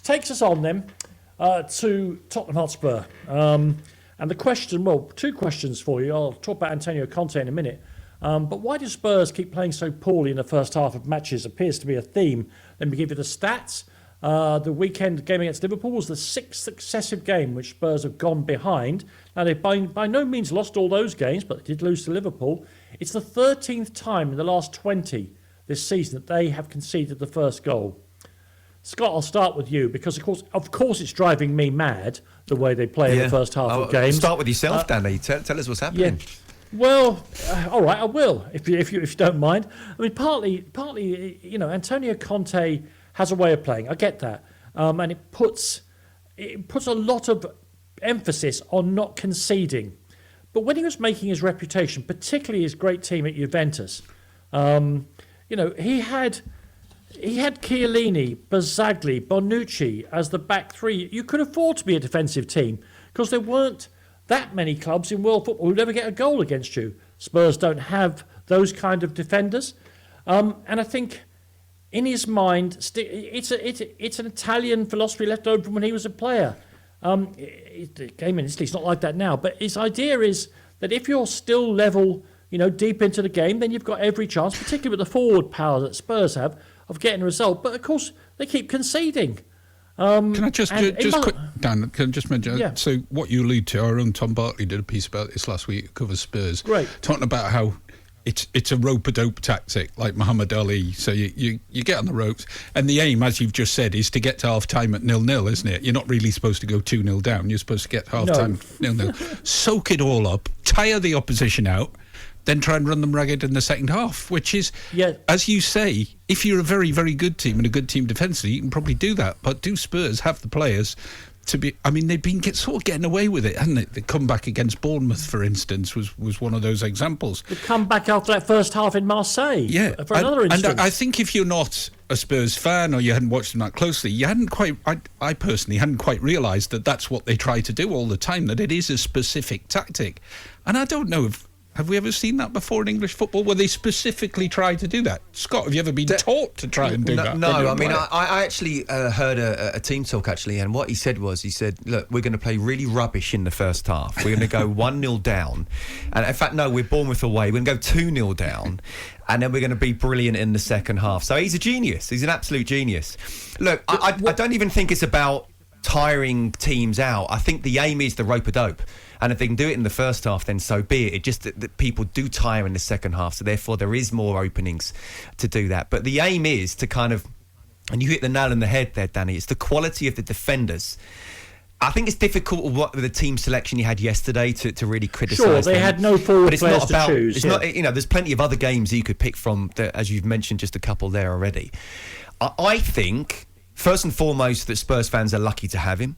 takes us on then to Tottenham Hotspur. And the question, well, two questions for you. I'll talk about Antonio Conte in a minute. But why do Spurs keep playing so poorly in the first half of matches? Appears to be a theme. Let me give you the stats. The weekend game against Liverpool was the 6th successive game which Spurs have gone behind. Now, they've by no means lost all those games, but they did lose to Liverpool. It's the 13th time in the last 20 this season that they have conceded the first goal. Scott, I'll start with you because, of course, it's driving me mad the way they play in the first half of games. Start with yourself, Danny. Tell us what's happening. Yeah. Well, all right, I will, if you don't mind. I mean, partly, Antonio Conte has a way of playing. I get that, and it puts a lot of emphasis on not conceding. But when he was making his reputation, particularly his great team at Juventus, he had Chiellini, Bazzagli, Bonucci as the back three. You could afford to be a defensive team because there weren't that many clubs in world football who never get a goal against you. Spurs don't have those kind of defenders, and I think in his mind, it's an Italian philosophy left over from when he was a player. The game in Italy is not like that now, but his idea is that if you're still level, deep into the game, then you've got every chance, particularly with the forward power that Spurs have, of getting a result. But of course, they keep conceding. Can I just quick, Dan? Can I just mention? Yeah. So what you allude to, our own Tom Bartley did a piece about this last week. It covers Spurs. Great. Talking about how it's a rope-a-dope tactic, like Muhammad Ali. So you get on the ropes, and the aim, as you've just said, is to get to half-time at 0-0, isn't it? You're not really supposed to go 2-0 down. You're supposed to get half-time 0-0. Soak it all up, tire the opposition out, then try and run them ragged in the second half, which is, as you say, if you're a very, very good team and a good team defensively, you can probably do that. But do Spurs have the players to be... I mean, they've been sort of getting away with it, haven't they? The comeback against Bournemouth, for instance, was one of those examples. The comeback after that first half in Marseille, for another instance. And I think if you're not a Spurs fan or you hadn't watched them that closely, you hadn't quite... I personally hadn't quite realised that that's what they try to do all the time, that it is a specific tactic. And I don't know if... Have we ever seen that before in English football, where they specifically try to do that? Scott, have you ever been taught to try and do that? No, I mean, I actually heard a team talk, actually, and what he said, look, we're going to play really rubbish in the first half. We're going to go 1-0 down. And in fact, no, we're Bournemouth away. We're going to go 2-0 down, and then we're going to be brilliant in the second half. So he's a genius. He's an absolute genius. Look, I don't even think it's about tiring teams out. I think the aim is the rope-a-dope. And if they can do it in the first half, then so be it. It just that people do tire in the second half, so therefore there is more openings to do that. But the aim is to kind of, and you hit the nail on the head there, Danny, it's the quality of the defenders. I think it's difficult with the team selection you had yesterday to really criticise. Sure, they had no forward players to choose. It's not, there's plenty of other games you could pick from, as you've mentioned, just a couple there already. I think, first and foremost, that Spurs fans are lucky to have him.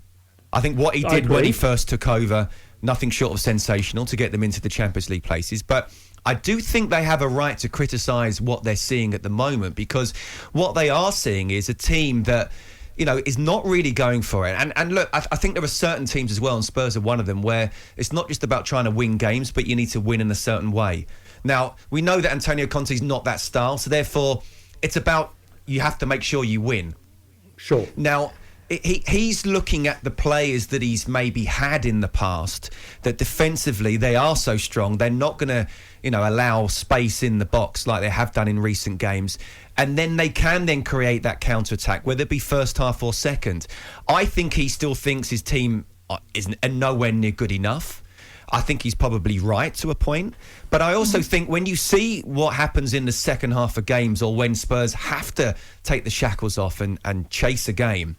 I think what he did when he first took over, nothing short of sensational to get them into the Champions League places. But I do think they have a right to criticise what they're seeing at the moment, because what they are seeing is a team that, is not really going for it. And look, I think there are certain teams as well, and Spurs are one of them, where it's not just about trying to win games, but you need to win in a certain way. Now, we know that Antonio Conte is not that style, so therefore it's about you have to make sure you win. Sure. Now, he's looking at the players that he's maybe had in the past, that defensively they are so strong, they're not going to, allow space in the box like they have done in recent games. And then they can then create that counter-attack, whether it be first half or second. I think he still thinks his team is nowhere near good enough. I think he's probably right to a point. But I also think when you see what happens in the second half of games, or when Spurs have to take the shackles off and chase a game,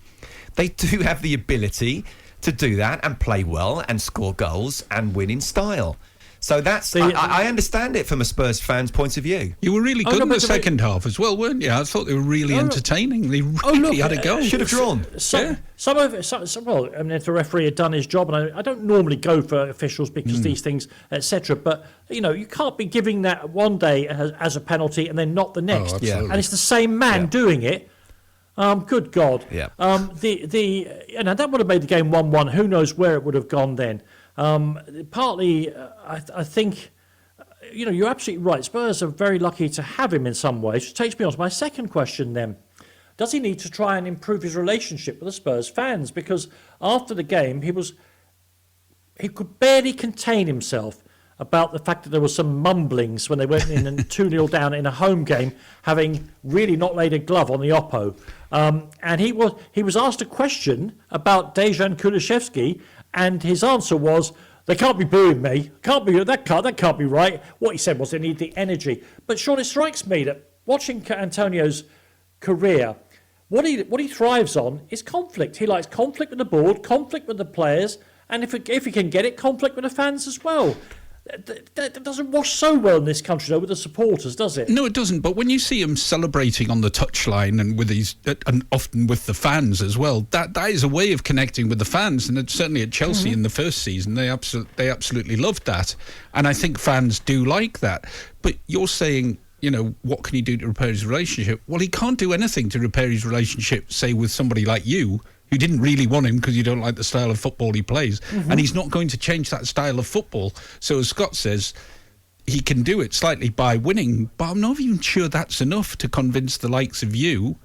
they do have the ability to do that and play well and score goals and win in style. So that's... I understand it from a Spurs fan's point of view. You were really good in the second half as well, weren't you? I thought they were really entertaining. They really had a go. Should have drawn. Well, I mean, if the referee had done his job, and I don't normally go for officials because these things, etc., but, you can't be giving that one day as a penalty and then not the next. Absolutely. And it's the same man doing it. Good God. Yeah. That would have made the game 1-1. Who knows where it would have gone then. Partly, I think, you're absolutely right. Spurs are very lucky to have him in some ways, which takes me on to my second question then. does he need to try and improve his relationship with the Spurs fans? Because after the game, he could barely contain himself about the fact that there were some mumblings when they went in and 2-0 down in a home game, having really not laid a glove on the Oppo. And he was asked a question about Dejan Kulusevski, and his answer was, "They can't be booing me. That can't be right." What he said was they need the energy. But Sean, it strikes me that watching Antonio's career, what he thrives on is conflict. He likes conflict with the board, conflict with the players, and if he can get it, conflict with the fans as well. That doesn't wash so well in this country, though, with the supporters, does it? No, it doesn't. But when you see him celebrating on the touchline and often with the fans as well, that is a way of connecting with the fans. And certainly at Chelsea in the first season, they absolutely loved that. And I think fans do like that. But you're saying, what can he do to repair his relationship? Well, he can't do anything to repair his relationship, say, with somebody like you, who didn't really want him because you don't like the style of football he plays. And he's not going to change that style of football. So as Scott says, he can do it slightly by winning, but I'm not even sure that's enough to convince the likes of you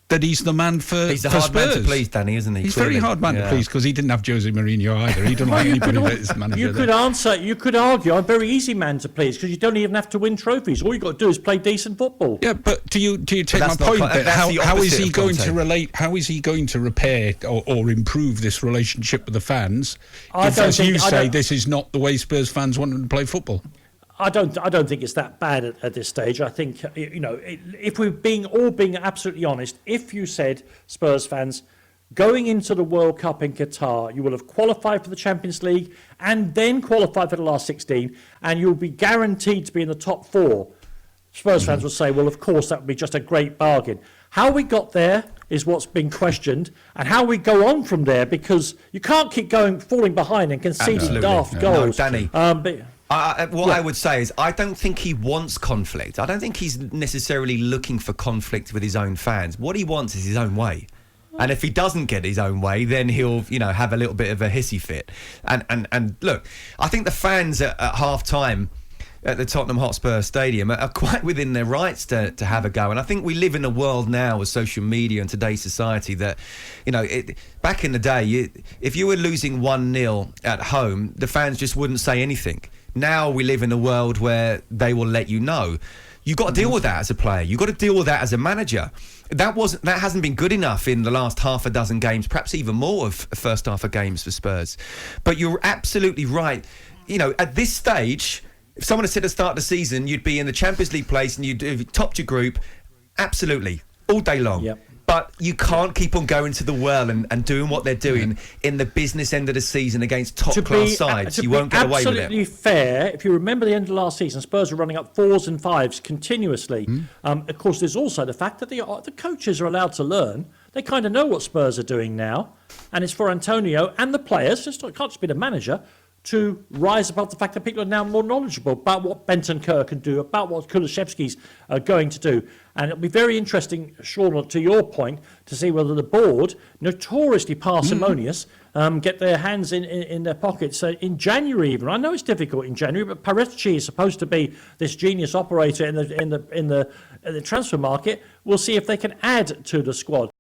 that he's the man for He's a for hard man Spurs. to please, Danny, isn't he? He's Clearly. very hard man to please because he didn't have Jose Mourinho either. He didn't like anybody that is manager. You could argue, I'm a very easy man to please because you don't even have to win trophies. All you've got to do is play decent football. Yeah, but do you take my that's not point? Con- That that's the how is opposite he of going Conte. to relate? How is he going to repair or improve this relationship with the fans? If, as you say, this is not the way Spurs fans want him to play football. I don't think it's that bad at this stage. I think, if we're being absolutely honest, if you said, Spurs fans, going into the World Cup in Qatar, you will have qualified for the Champions League and then qualified for the last 16, and you'll be guaranteed to be in the top 4. Spurs fans will say, well, of course, that would be just a great bargain. How we got there is what's been questioned, and how we go on from there, because you can't keep falling behind and conceding daft goals. No, Danny. But I would say is I don't think he wants conflict. I don't think he's necessarily looking for conflict with his own fans. What he wants is his own way. And if he doesn't get his own way, then he'll, have a little bit of a hissy fit. And look, I think the fans at half-time at the Tottenham Hotspur Stadium are quite within their rights to have a go. And I think we live in a world now with social media and today's society that, back in the day, if you were losing 1-0 at home, the fans just wouldn't say anything. Now we live in a world where they will let you know. You've got to deal with that as a player. You've got to deal with that as a manager. That hasn't been good enough in the last half a dozen games, perhaps even more of first half of games for Spurs. But you're absolutely right. At this stage, if someone had said at the start of the season you'd be in the Champions League place and you'd have topped your group, absolutely, all day long. Yep. But you can't keep on going to the well and doing what they're doing in the business end of the season against top-class sides. You won't get away with it. Absolutely fair, if you remember the end of last season, Spurs were running up 4s and 5s continuously. Of course, there's also the fact that the coaches are allowed to learn. They kind of know what Spurs are doing now. And it's for Antonio and the players, it can't just be the manager, to rise above the fact that people are now more knowledgeable about what Bentancur can do, about what Kulusevski's going to do. And it'll be very interesting, Sean, to your point, to see whether the board, notoriously parsimonious, get their hands in their pockets in January even. I know it's difficult in January, but Paratici is supposed to be this genius operator in the transfer market. We'll see if they can add to the squad.